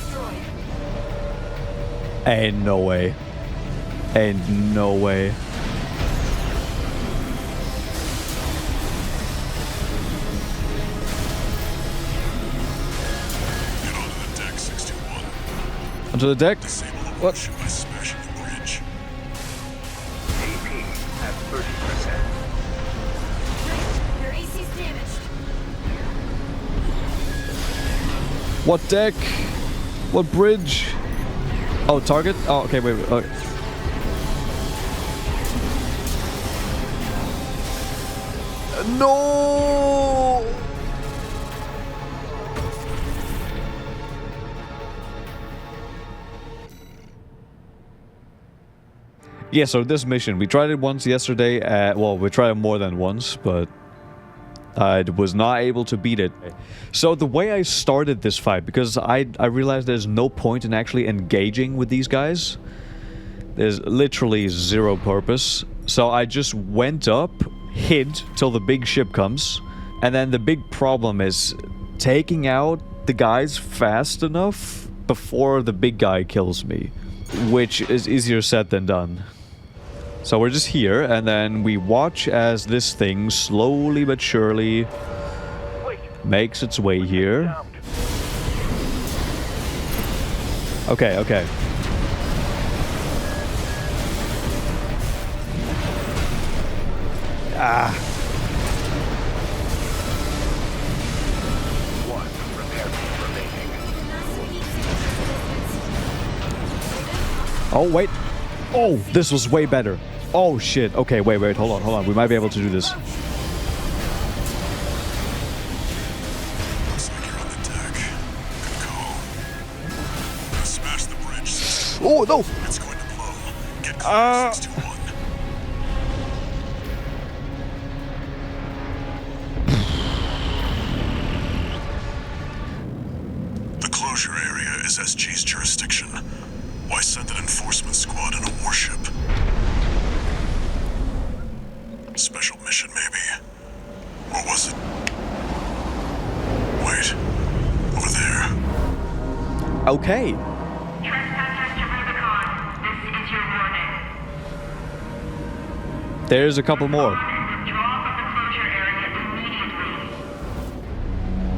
Ain't no way. Ain't no way. Get onto the deck, 61. Onto the deck? What? By smashing the bridge. AP at 30%. Your AC's damaged. What deck? What bridge? Oh, target? Oh, okay, wait. Okay. No! Yeah, so this mission, we tried it once yesterday. Well, we tried it more than once, but I was not able to beat it. So the way I started this fight, because I realized there's no point in actually engaging with these guys. There's literally zero purpose. So I just went up, hid till the big ship comes. And then the big problem is taking out the guys fast enough before the big guy kills me. Which is easier said than done. So we're just here, and then we watch as this thing slowly but surely makes its way here. Okay, okay. Ah. One repair remaining. Oh, wait. Oh, this was way better. Oh, shit. Okay, wait, hold on. We might be able to do this. Looks like you're on the deck. Good call. Smash the bridge. Oh, no! It's going to blow. Get clear, 621. The closure area is SG's jurisdiction. Why send an enforcement squad in a warship? Special mission, maybe. Or was it? Wait. Over there. Okay. Trespassers to Rubicon, this is your warning. There's a couple more. Withdraw from the closure area immediately.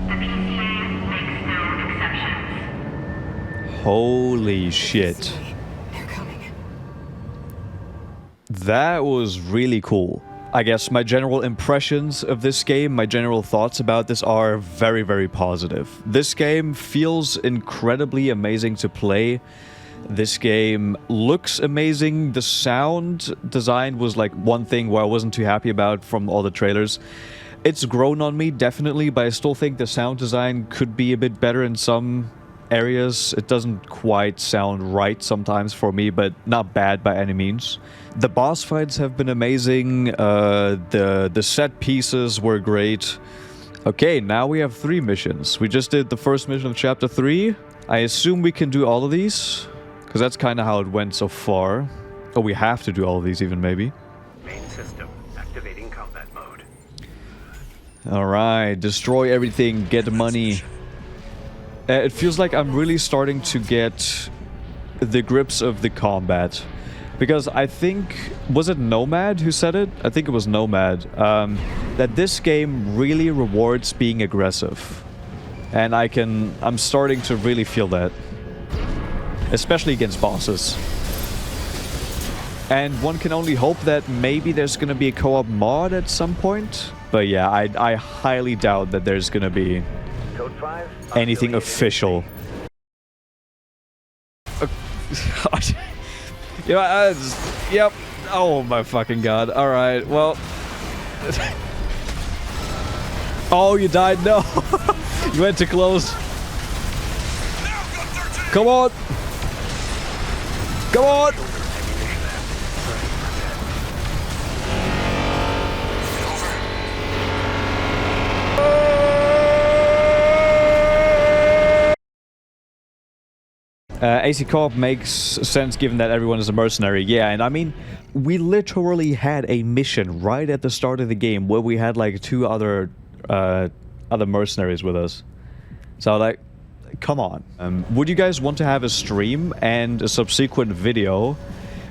The PCA makes no exceptions. Holy shit. They're coming. That was really cool. I guess my general impressions of this game, my general thoughts about this are very, very positive. This game feels incredibly amazing to play. This game looks amazing. The sound design was like one thing where I wasn't too happy about from all the trailers. It's grown on me, definitely, but I still think the sound design could be a bit better in some areas. It doesn't quite sound right sometimes for me, but not bad by any means. The boss fights have been amazing. The set pieces were great. Okay, now we have 3 missions. We just did the first mission of Chapter 3. I assume we can do all of these, because that's kind of how it went so far. Oh, we have to do all of these even, maybe. Main system activating combat mode. Alright, destroy everything, get money. It feels like I'm really starting to get the grips of the combat. Because I think, was it Nomad who said it? I think it was Nomad. That this game really rewards being aggressive. And I'm starting to really feel that. Especially against bosses. And one can only hope that maybe there's gonna be a co-op mod at some point. But yeah, I highly doubt that there's gonna be Code 5. anything official. Yep. Oh my fucking god. Alright, well. Oh, you died? No. You went too close. Come on. Come on. AC Co-op makes sense given that everyone is a mercenary. Yeah, and I mean, we literally had a mission right at the start of the game where we had like 2 other mercenaries with us. So like, come on. Would you guys want to have a stream and a subsequent video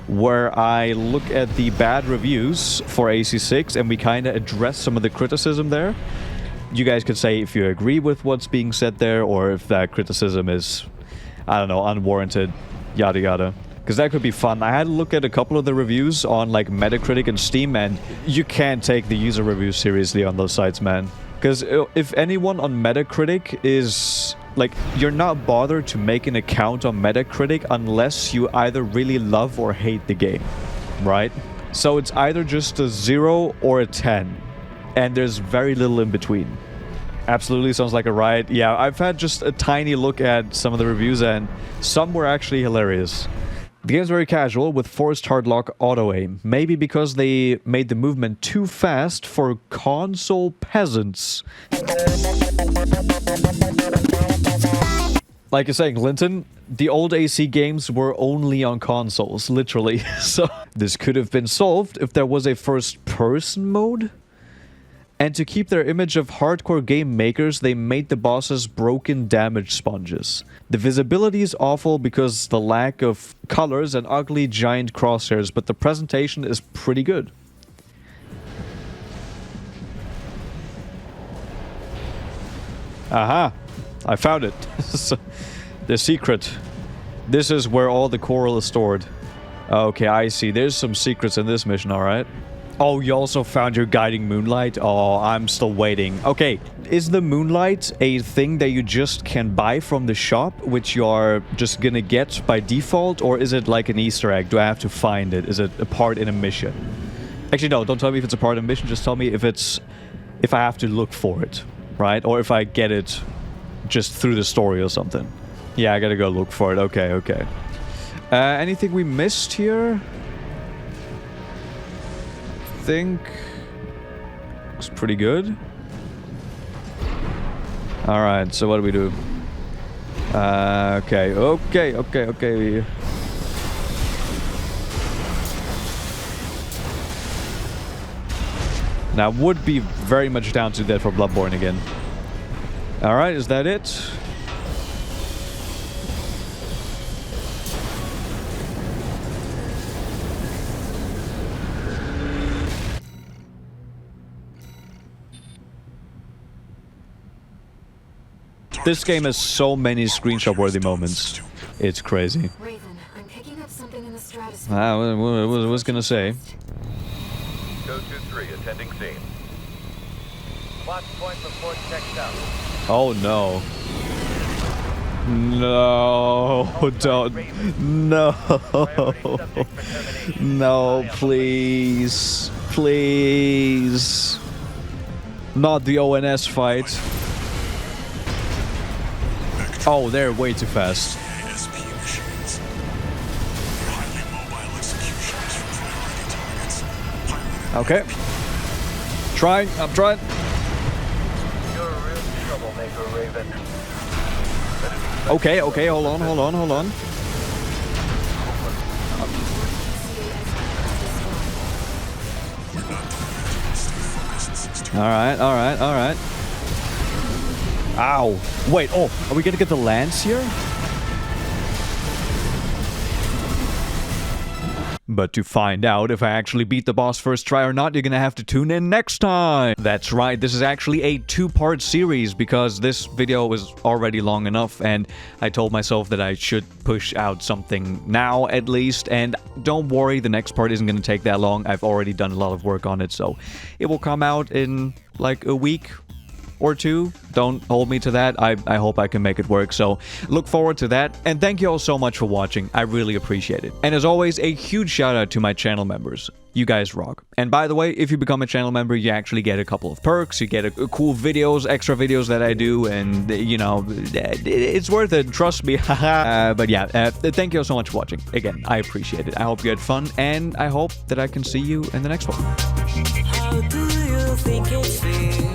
where I look at the bad reviews for AC6 and we kind of address some of the criticism there? You guys could say if you agree with what's being said there or if that criticism is, I don't know, unwarranted, yada yada. Because that could be fun. I had to look at a couple of the reviews on like Metacritic and Steam, and you can't take the user reviews seriously on those sites, man. Because if anyone on Metacritic is... like, you're not bothered to make an account on Metacritic unless you either really love or hate the game, right? So it's either just a 0 or a 10, and there's very little in between. Absolutely sounds like a riot. Yeah, I've had just a tiny look at some of the reviews, and some were actually hilarious. The game's very casual, with forced hardlock auto-aim. Maybe because they made the movement too fast for console peasants. Like you're saying, Linton, the old AC games were only on consoles, literally. So this could have been solved if there was a first-person mode. And to keep their image of hardcore game makers, they made the bosses broken damage sponges. The visibility is awful because the lack of colors and ugly giant crosshairs, but the presentation is pretty good. Aha! I found it. The secret. This is where all the coral is stored. Okay, I see. There's some secrets in this mission, alright. Oh, you also found your guiding moonlight? Oh, I'm still waiting. Okay, is the moonlight a thing that you just can buy from the shop, which you are just gonna get by default, or is it like an Easter egg? Do I have to find it? Is it a part in a mission? Actually, no, don't tell me if it's a part in a mission, just tell me if I have to look for it, right? Or if I get it just through the story or something. Yeah, I gotta go look for it. Okay, okay. Anything we missed here? Think looks pretty good. All right, so what do we do? Okay. Now, would be very much down to that for Bloodborne again. All right, is that it? This game has so many screenshot-worthy moments. It's crazy. Raven, I'm picking up something in the stratosphere. I was gonna say. Go 2-3, attending scene. Watch point report checked out. Oh no. No, don't. No. No, please. Please. Not the ONS fight. Oh, they're way too fast. Okay. Trying. I'm trying. You're a real troublemaker, Raven. Okay, okay, hold on. Alright. Ow. Wait, oh, are we gonna get the lance here? But to find out if I actually beat the boss first try or not, you're gonna have to tune in next time. That's right, this is actually a 2-part series because this video was already long enough and I told myself that I should push out something now at least. And don't worry, the next part isn't gonna take that long. I've already done a lot of work on it, so it will come out in like a week or 2. Don't hold me to that. I hope I can make it work, so look forward to that. And thank you all so much for watching. I really appreciate it. And as always, a huge shout out to my channel members. You guys rock. And by the way, if you become a channel member, you actually get a couple of perks. You get cool videos, extra videos that I do, and you know, it's worth it. Trust me. But yeah, thank you all so much for watching. Again, I appreciate it. I hope you had fun, and I hope that I can see you in the next one. How do you think it feels?